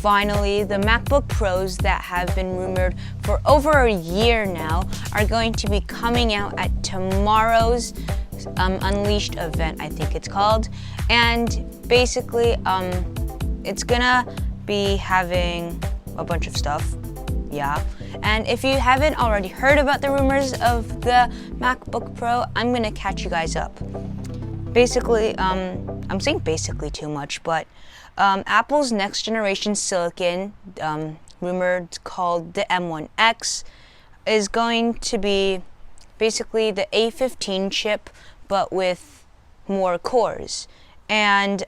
finally, the MacBook Pros that have been rumored for over a year now are going to be coming out at tomorrow's Unleashed event, I think it's called. And basically, it's gonna be having a bunch of stuff. Yeah. And if you haven't already heard about the rumors of the MacBook Pro, I'm gonna catch you guys up. Basically, I'm saying basically too much, but Apple's next generation silicon, rumored called the M1X, is going to be basically the A15 chip, but with more cores. And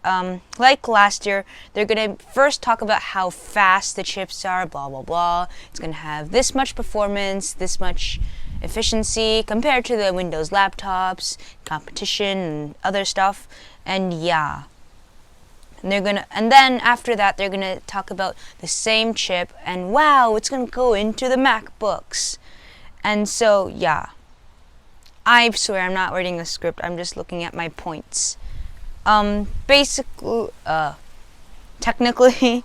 like last year, they're going to first talk about how fast the chips are, blah, blah, blah. It's going to have this much performance, this much efficiency compared to the Windows laptops, competition, and other stuff. And yeah. And then after that, they're gonna talk about the same chip, and wow, it's gonna go into the MacBooks. And so yeah, I swear I'm not reading a script. I'm just looking at my points. Basically, technically,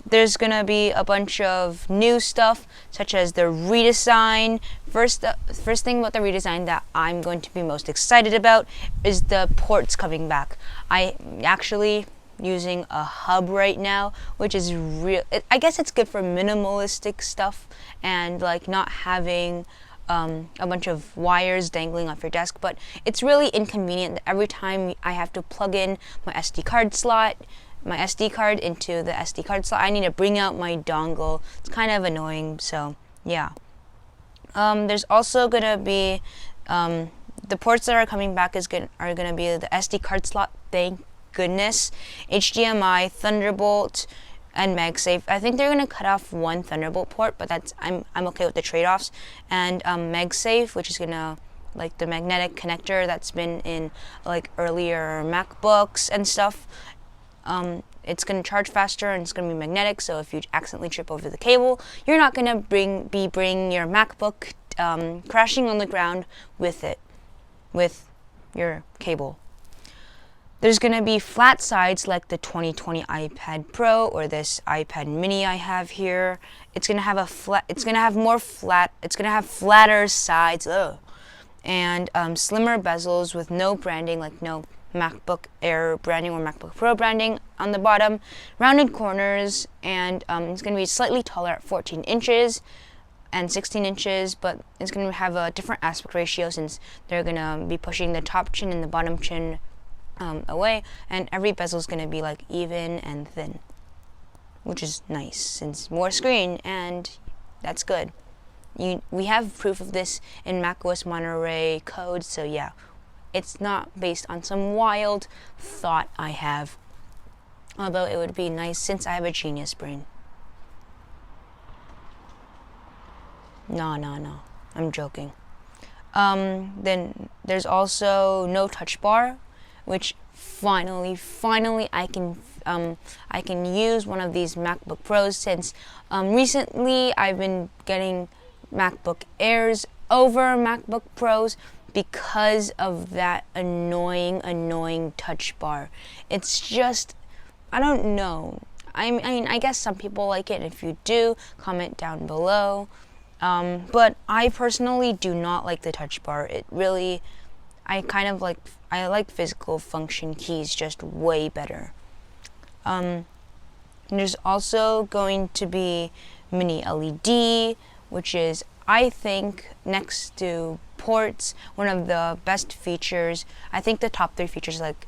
there's gonna be a bunch of new stuff, such as the redesign. First thing about the redesign that I'm going to be most excited about is the ports coming back. I'm actually using a hub right now, which is I guess it's good for minimalistic stuff and like not having a bunch of wires dangling off your desk, but it's really inconvenient that every time I have to plug in my SD card into the SD card slot, I need to bring out my dongle. It's kind of annoying, so yeah. There's also gonna be the ports that are coming back are gonna be the SD card slot, thank goodness, HDMI, Thunderbolt, and MagSafe. I think they're gonna cut off one Thunderbolt port, but I'm okay with the trade-offs. And MagSafe, which is gonna like the magnetic connector that's been in like earlier MacBooks and stuff. It's going to charge faster and it's going to be magnetic, so if you accidentally trip over the cable, you're not going to be bringing your MacBook crashing on the ground with your cable. There's going to be flat sides like the 2020 iPad Pro or this iPad Mini I have here. It's going to have flatter sides, and slimmer bezels with no branding, like no MacBook Air branding or MacBook Pro branding on the bottom, rounded corners, and it's going to be slightly taller at 14 inches and 16 inches, but it's going to have a different aspect ratio since they're going to be pushing the top chin and the bottom chin away, and every bezel is going to be like even and thin, which is nice since more screen, and that's good. We have proof of this in macOS Monterey code, so yeah. It's not based on some wild thought I have. Although it would be nice since I have a genius brain. No. I'm joking. Then there's also no touch bar, which finally I can use one of these MacBook Pros since recently I've been getting MacBook Airs over MacBook Pros because of that annoying touch bar. It's just, I don't know. I mean, I guess some people like it. If you do, comment down below. But I personally do not like the touch bar. It really, I like physical function keys just way better. There's also going to be mini LED, which is, I think, next to ports, one of the best features. I think the top 3 features like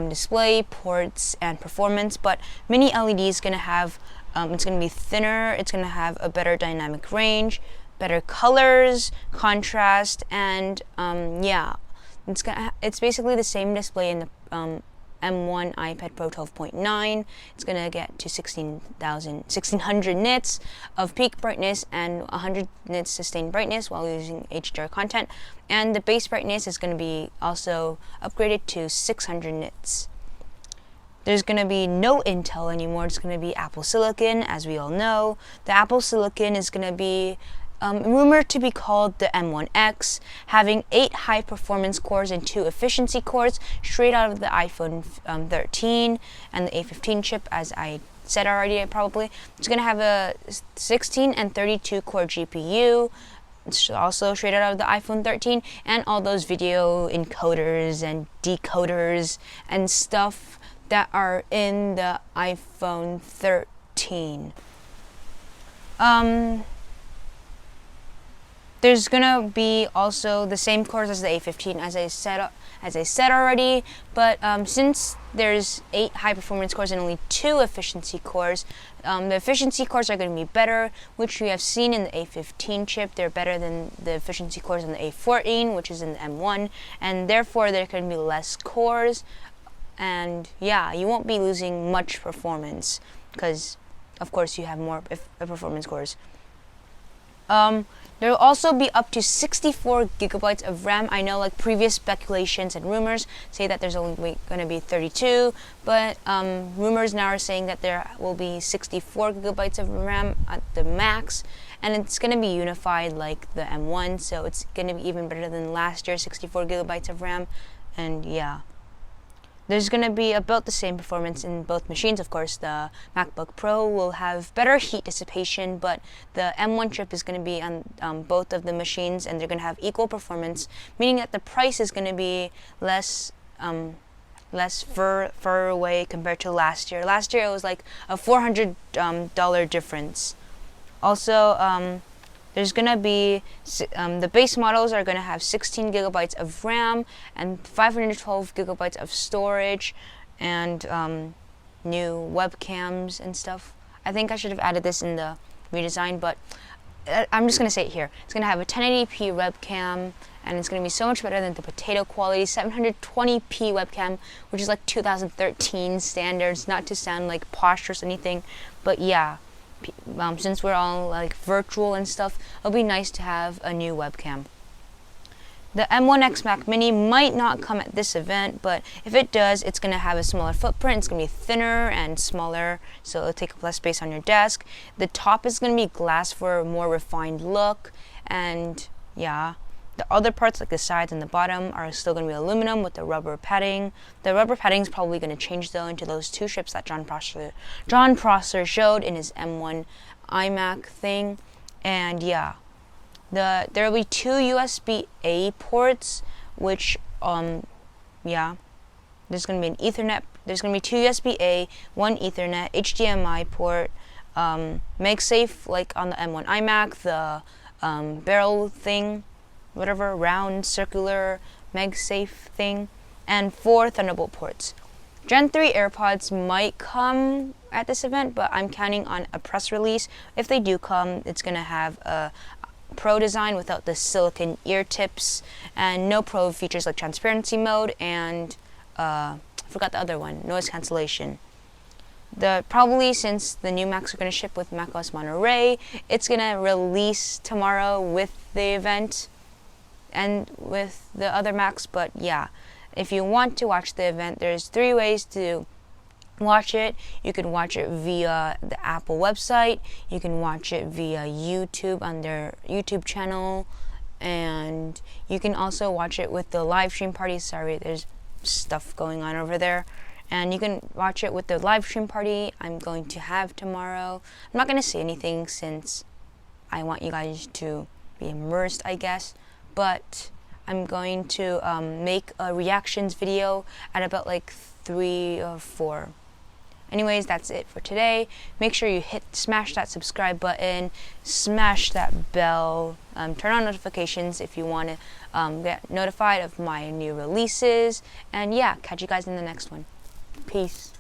display, ports, and performance, but mini LED is going to have, it's going to be thinner, it's going to have a better dynamic range, better colors, contrast, and yeah, it's basically the same display in the M1 iPad Pro 12.9. It's going to get to 1600 nits of peak brightness and 100 nits sustained brightness while using HDR content. And the base brightness is going to be also upgraded to 600 nits. There's going to be no Intel anymore. It's going to be Apple Silicon, as we all know. The Apple Silicon is going to be rumored to be called the M1X, having 8 high-performance cores and 2 efficiency cores, straight out of the iPhone 13 and the A15 chip, as I said already. Probably it's going to have a 16 and 32 core GPU. It's also straight out of the iPhone 13, and all those video encoders and decoders and stuff that are in the iPhone 13. There's gonna be also the same cores as the A15, as I said already. But since there's 8 high-performance cores and only 2 efficiency cores, the efficiency cores are going to be better, which we have seen in the A15 chip. They're better than the efficiency cores in the A14, which is in the M1, and therefore there can be less cores. And yeah, you won't be losing much performance because, of course, you have more performance cores. There will also be up to 64 gigabytes of RAM. I know, like, previous speculations and rumors say that there's only going to be 32, but rumors now are saying that there will be 64 gigabytes of RAM at the max, and it's going to be unified like the M1, so it's going to be even better than last year's 64 gigabytes of RAM. And yeah, there's going to be about the same performance in both machines. Of course, the MacBook Pro will have better heat dissipation, but the M1 chip is going to be on both of the machines, and they're going to have equal performance, meaning that the price is going to be less far away compared to last year. Last year it was like a $400 difference. Also, there's going to be, the base models are going to have 16 gigabytes of RAM and 512 gigabytes of storage, and new webcams and stuff. I think I should have added this in the redesign, but I'm just going to say it here. It's going to have a 1080p webcam, and it's going to be so much better than the potato quality 720p webcam, which is like 2013 standards, not to sound like posh or anything, but yeah. Since we're all like virtual and stuff, it'll be nice to have a new webcam. The M1X Mac Mini might not come at this event, but if it does, it's going to have a smaller footprint. It's going to be thinner and smaller, so it'll take up less space on your desk. The top is going to be glass for a more refined look, and yeah. The other parts, like the sides and the bottom, are still going to be aluminum with the rubber padding. The rubber padding is probably going to change, though, into those 2 strips that John Prosser showed in his M1 iMac thing. And yeah, there will be 2 USB-A ports, which yeah, there's going to be an Ethernet. There's going to be 2 USB-A, 1 Ethernet, HDMI port, MagSafe, like on the M1 iMac, the barrel thing, whatever, round, circular, MagSafe thing, and 4 Thunderbolt ports. Gen 3 AirPods might come at this event, but I'm counting on a press release. If they do come, it's going to have a Pro design without the silicone ear tips, and no Pro features like transparency mode, and I forgot the other one, noise cancellation. Probably, since the new Macs are going to ship with macOS Monterey, it's going to release tomorrow with the event and with the other Macs. But yeah, if you want to watch the event, there's 3 ways to watch it. You can watch it via the Apple website, you can watch it via YouTube on their YouTube channel, and you can also watch it with the live stream party. Sorry, there's stuff going on over there. And you can watch it with the live stream party I'm going to have tomorrow. I'm not going to say anything since I want you guys to be immersed, I guess. But I'm going to make a reactions video at about like 3 or 4. Anyways, that's it for today. Make sure you smash that subscribe button, smash that bell, turn on notifications if you want to get notified of my new releases. And yeah, catch you guys in the next one. Peace.